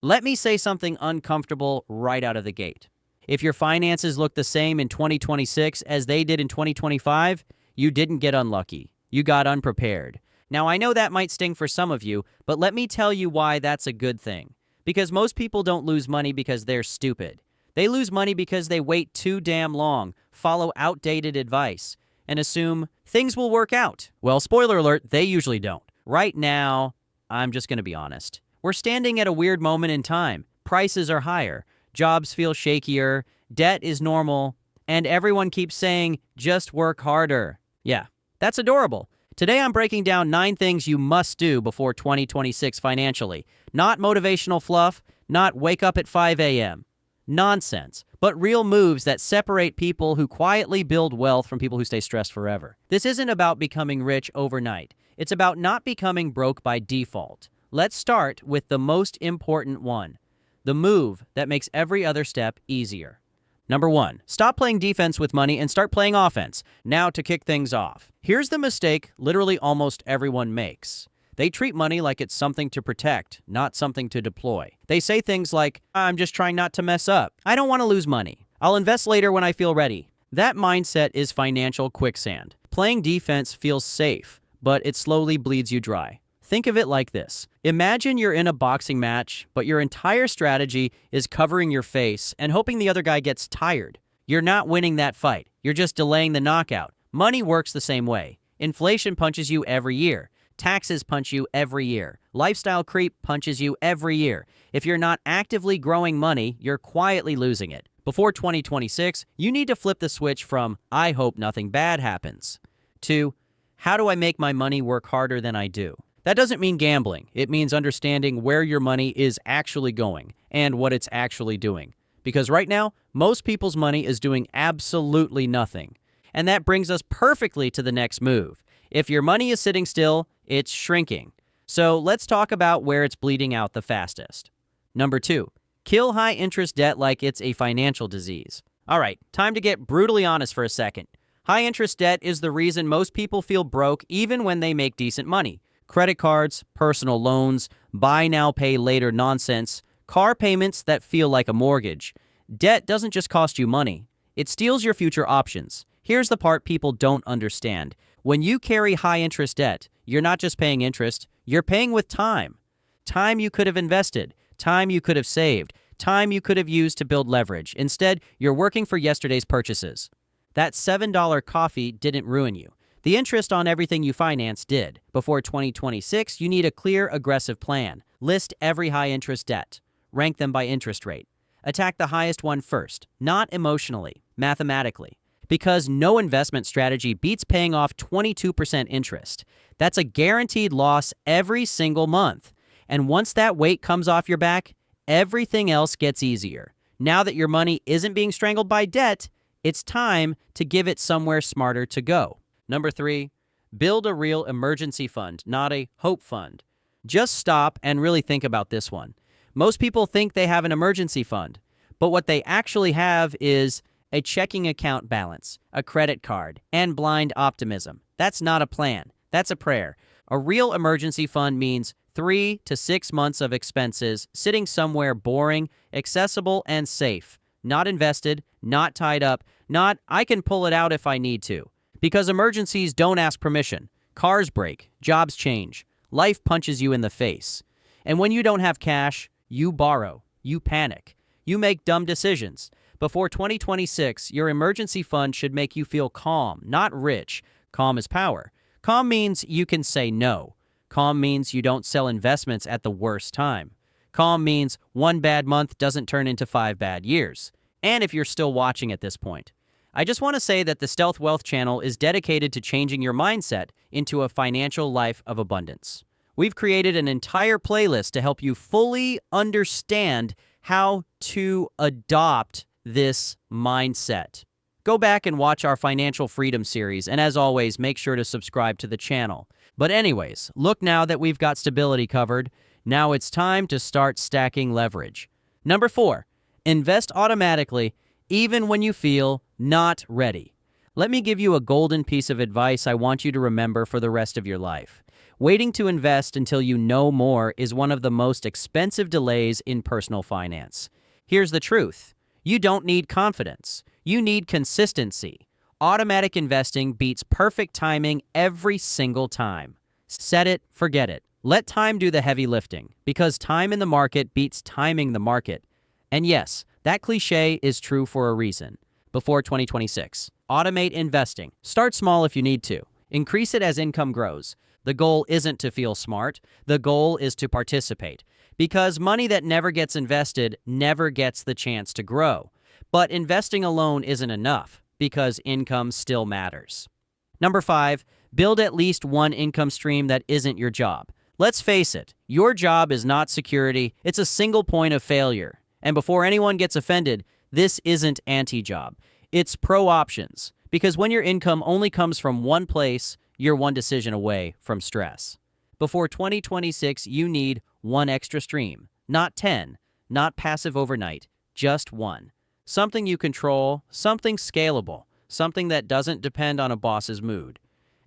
Let me say something uncomfortable right out of the gate. If your finances look the same in 2026 as they did in 2025, you didn't get unlucky. You got unprepared. Now, I know that might sting for some of you, but let me tell you why that's a good thing. Because most people don't lose money because they're stupid. They lose money because they wait too damn long, follow outdated advice, and assume things will work out. Well, spoiler alert, they usually don't. Right now, I'm just going to be honest. We're standing at a weird moment in time. Prices are higher. Jobs feel shakier, debt is normal, and everyone keeps saying, just work harder. Yeah, that's adorable. Today I'm breaking down 9 things you must do before 2026 financially. Not motivational fluff, not wake up at 5 a.m. Nonsense, but real moves that separate people who quietly build wealth from people who stay stressed forever. This isn't about becoming rich overnight. It's about not becoming broke by default. Let's start with the most important one. The move that makes every other step easier. Number 1, stop playing defense with money and start playing offense. Now to kick things off. Here's the mistake literally almost everyone makes. They treat money like it's something to protect, not something to deploy. They say things like, I'm just trying not to mess up. I don't want to lose money. I'll invest later when I feel ready. That mindset is financial quicksand. Playing defense feels safe, but it slowly bleeds you dry. Think of it like this. Imagine you're in a boxing match, but your entire strategy is covering your face and hoping the other guy gets tired. You're not winning that fight. You're just delaying the knockout. Money works the same way. Inflation punches you every year. Taxes punch you every year. Lifestyle creep punches you every year. If you're not actively growing money, you're quietly losing it. Before 2026, you need to flip the switch from, I hope nothing bad happens, to, how do I make my money work harder than I do? That doesn't mean gambling. It means understanding where your money is actually going and what it's actually doing. Because right now, most people's money is doing absolutely nothing. And that brings us perfectly to the next move. If your money is sitting still, it's shrinking. So let's talk about where it's bleeding out the fastest. Number 2, kill high interest debt like it's a financial disease. All right, time to get brutally honest for a second. High interest debt is the reason most people feel broke even when they make decent money. Credit cards, personal loans, buy now, pay later nonsense, car payments that feel like a mortgage. Debt doesn't just cost you money. It steals your future options. Here's the part people don't understand. When you carry high interest debt, you're not just paying interest, you're paying with time. Time you could have invested, time you could have saved, time you could have used to build leverage. Instead, you're working for yesterday's purchases. That $7 coffee didn't ruin you. The interest on everything you finance did. Before 2026, you need a clear, aggressive plan. List every high-interest debt. Rank them by interest rate. Attack the highest one first, not emotionally, mathematically. Because no investment strategy beats paying off 22% interest. That's a guaranteed loss every single month. And once that weight comes off your back, everything else gets easier. Now that your money isn't being strangled by debt, it's time to give it somewhere smarter to go. Number 3, build a real emergency fund, not a hope fund. Just stop and really think about this one. Most people think they have an emergency fund, but what they actually have is a checking account balance, a credit card, and blind optimism. That's not a plan. That's a prayer. A real emergency fund means 3 to 6 months of expenses sitting somewhere boring, accessible, and safe. Not invested, not tied up, not I can pull it out if I need to. Because emergencies don't ask permission. Cars break, jobs change, life punches you in the face. And when you don't have cash, you borrow, you panic, you make dumb decisions. Before 2026, your emergency fund should make you feel calm, not rich. Calm is power. Calm means you can say no. Calm means you don't sell investments at the worst time. Calm means 1 bad month doesn't turn into 5 bad years. And if you're still watching at this point, I just want to say that the Stealth Wealth channel is dedicated to changing your mindset into a financial life of abundance. We've created an entire playlist to help you fully understand how to adopt this mindset. Go back and watch our Financial Freedom series, and as always, make sure to subscribe to the channel. But anyways, look now that we've got stability covered, now it's time to start stacking leverage. Number 4, invest automatically even when you feel not ready. Let me give you a golden piece of advice I want you to remember for the rest of your life. Waiting to invest until you know more is one of the most expensive delays in personal finance. Here's the truth. You don't need confidence. You need consistency. Automatic investing beats perfect timing every single time. Set it, forget it. Let time do the heavy lifting, because time in the market beats timing the market. And yes, that cliche is true for a reason. Before 2026, automate investing. Start small if you need to. Increase it as income grows. The goal isn't to feel smart. The goal is to participate. Because money that never gets invested never gets the chance to grow. But investing alone isn't enough, because income still matters. Number 5, build at least one income stream that isn't your job. Let's face it, your job is not security. It's a single point of failure. And before anyone gets offended, this isn't anti-job. It's pro-options. Because when your income only comes from one place, you're one decision away from stress. Before 2026, you need one extra stream, not 10, not passive overnight, just one. Something you control, something scalable, something that doesn't depend on a boss's mood.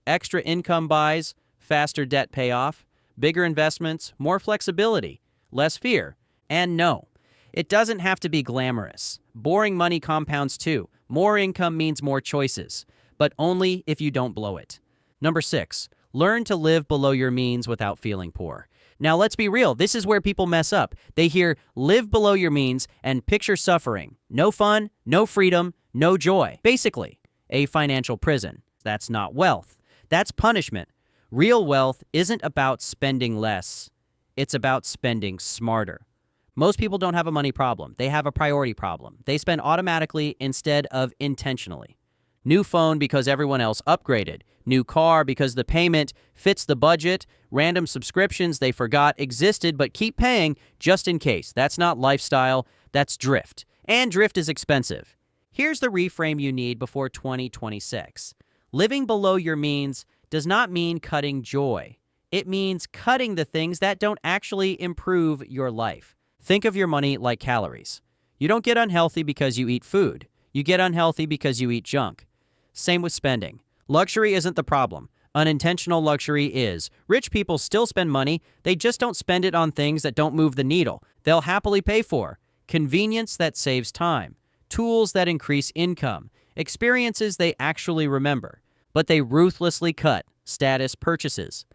Extra income buys, faster debt payoff, bigger investments, more flexibility, less fear. And no, it doesn't have to be glamorous. Boring money compounds too. More income means more choices, but only if you don't blow it. Number 6, learn to live below your means without feeling poor. Now, let's be real. This is where people mess up. They hear live below your means and picture suffering. No fun, no freedom, no joy. Basically, a financial prison. That's not wealth. That's punishment. Real wealth isn't about spending less. It's about spending smarter. Most people don't have a money problem. They have a priority problem. They spend automatically instead of intentionally. New phone because everyone else upgraded. New car because the payment fits the budget. Random subscriptions they forgot existed but keep paying just in case. That's not lifestyle. That's drift. And drift is expensive. Here's the reframe you need before 2026. Living below your means does not mean cutting joy. It means cutting the things that don't actually improve your life. Think of your money like calories. You don't get unhealthy because you eat food. You get unhealthy because you eat junk. Same with spending. Luxury isn't the problem. Unintentional luxury is. Rich people still spend money. They just don't spend it on things that don't move the needle. They'll happily pay for convenience that saves time, tools that increase income, experiences they actually remember, but they ruthlessly cut status purchases.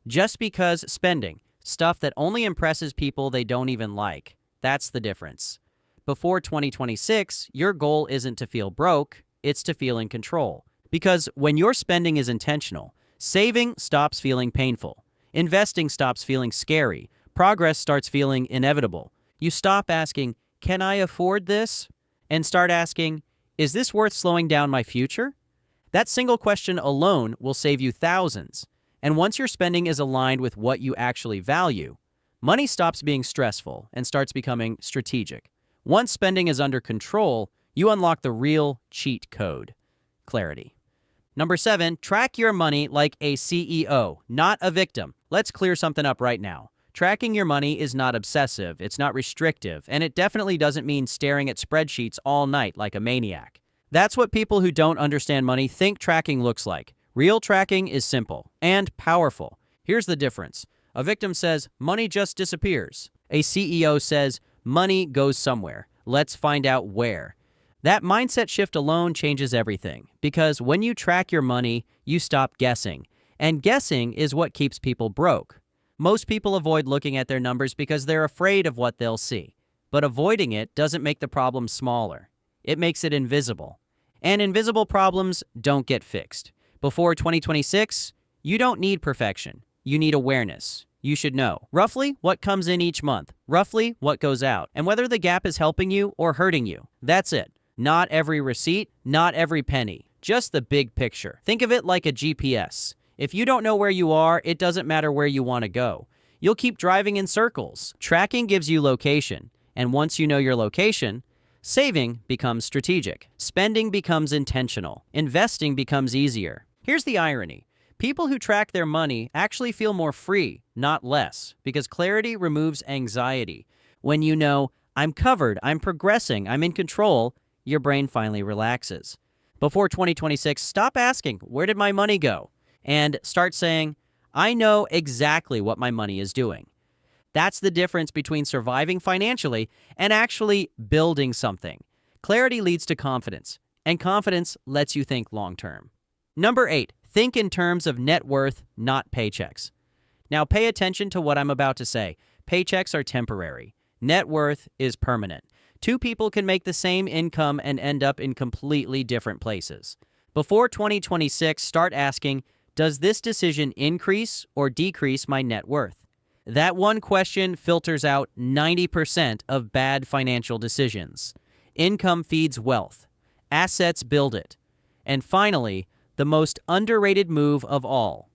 Just because spending stuff that only impresses people they don't even like. That's the difference. Before 2026, your goal isn't to feel broke, it's to feel in control. Because when your spending is intentional, saving stops feeling painful. Investing stops feeling scary. Progress starts feeling inevitable. You stop asking, can I afford this? And start asking, is this worth slowing down my future? That single question alone will save you thousands. And once your spending is aligned with what you actually value, money stops being stressful and starts becoming strategic. Once spending is under control, you unlock the real cheat code: clarity. Number 7, track your money like a CEO, not a victim. Let's clear something up right now. Tracking your money is not obsessive, it's not restrictive, and it definitely doesn't mean staring at spreadsheets all night like a maniac. That's what people who don't understand money think tracking looks like. Real tracking is simple and powerful. Here's the difference. A victim says, money just disappears. A CEO says, money goes somewhere. Let's find out where. That mindset shift alone changes everything, because when you track your money, you stop guessing. And guessing is what keeps people broke. Most people avoid looking at their numbers because they're afraid of what they'll see. But avoiding it doesn't make the problem smaller. It makes it invisible. And invisible problems don't get fixed. Before 2026, you don't need perfection. You need awareness. You should know roughly what comes in each month, roughly what goes out, and whether the gap is helping you or hurting you. That's it. Not every receipt, not every penny, just the big picture. Think of it like a GPS. If you don't know where you are, it doesn't matter where you want to go. You'll keep driving in circles. Tracking gives you location, and once you know your location, saving becomes strategic. Spending becomes intentional. Investing becomes easier. Here's the irony. People who track their money actually feel more free, not less, because clarity removes anxiety. When you know, I'm covered, I'm progressing, I'm in control, your brain finally relaxes. Before 2026, stop asking, where did my money go? And start saying, I know exactly what my money is doing. That's the difference between surviving financially and actually building something. Clarity leads to confidence, and confidence lets you think long term. Number 8, think in terms of net worth, not paychecks. Now pay attention to what I'm about to say. Paychecks are temporary. Net worth is permanent. Two people can make the same income and end up in completely different places. Before 2026, start asking, does this decision increase or decrease my net worth? That one question filters out 90% of bad financial decisions. Income feeds wealth. Assets build it. And finally, the most underrated move of all.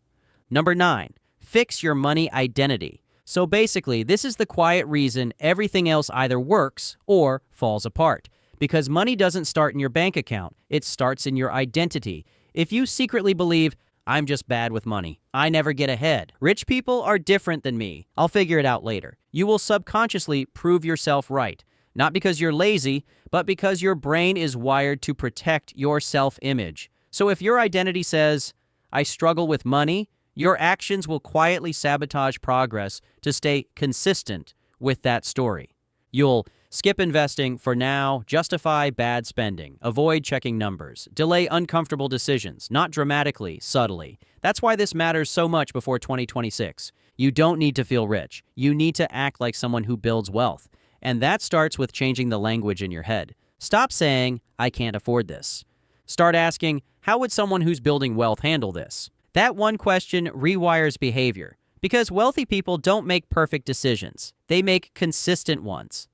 Number 9, fix your money identity. So basically, this is the quiet reason everything else either works or falls apart. Because money doesn't start in your bank account, it starts in your identity. If you secretly believe, I'm just bad with money, I never get ahead, rich people are different than me, I'll figure it out later, you will subconsciously prove yourself right. Not because you're lazy, but because your brain is wired to protect your self-image. So if your identity says, I struggle with money, your actions will quietly sabotage progress to stay consistent with that story. You'll skip investing for now, justify bad spending, avoid checking numbers, delay uncomfortable decisions, not dramatically, subtly. That's why this matters so much before 2026. You don't need to feel rich. You need to act like someone who builds wealth. And that starts with changing the language in your head. Stop saying, I can't afford this. Start asking, how would someone who's building wealth handle this? That one question rewires behavior, because wealthy people don't make perfect decisions. They make consistent ones.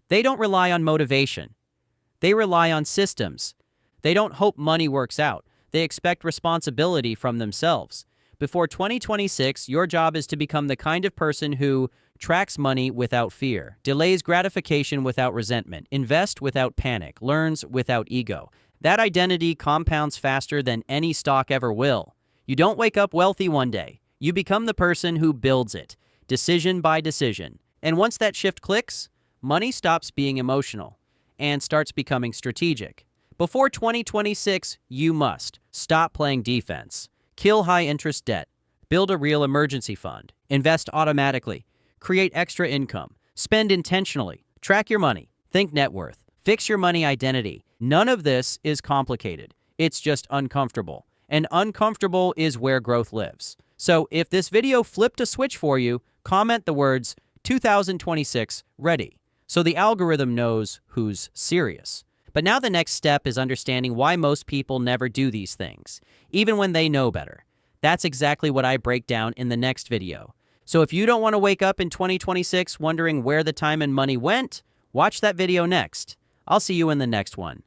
They don't rely on motivation. They rely on systems. They don't hope money works out. They expect responsibility from themselves. Before 2026, your job is to become the kind of person who tracks money without fear, delays gratification without resentment, invests without panic, learns without ego. That identity compounds faster than any stock ever will. You don't wake up wealthy one day. You become the person who builds it, decision by decision. And once that shift clicks, money stops being emotional and starts becoming strategic. Before 2026, you must stop playing defense, kill high-interest debt, build a real emergency fund, invest automatically, create extra income, spend intentionally, track your money, think net worth, fix your money identity. None of this is complicated. It's just uncomfortable. And uncomfortable is where growth lives. So if this video flipped a switch for you, comment the words 2026 ready, so the algorithm knows who's serious. But now the next step is understanding why most people never do these things, even when they know better. That's exactly what I break down in the next video. So if you don't want to wake up in 2026 wondering where the time and money went, watch that video next. I'll see you in the next one.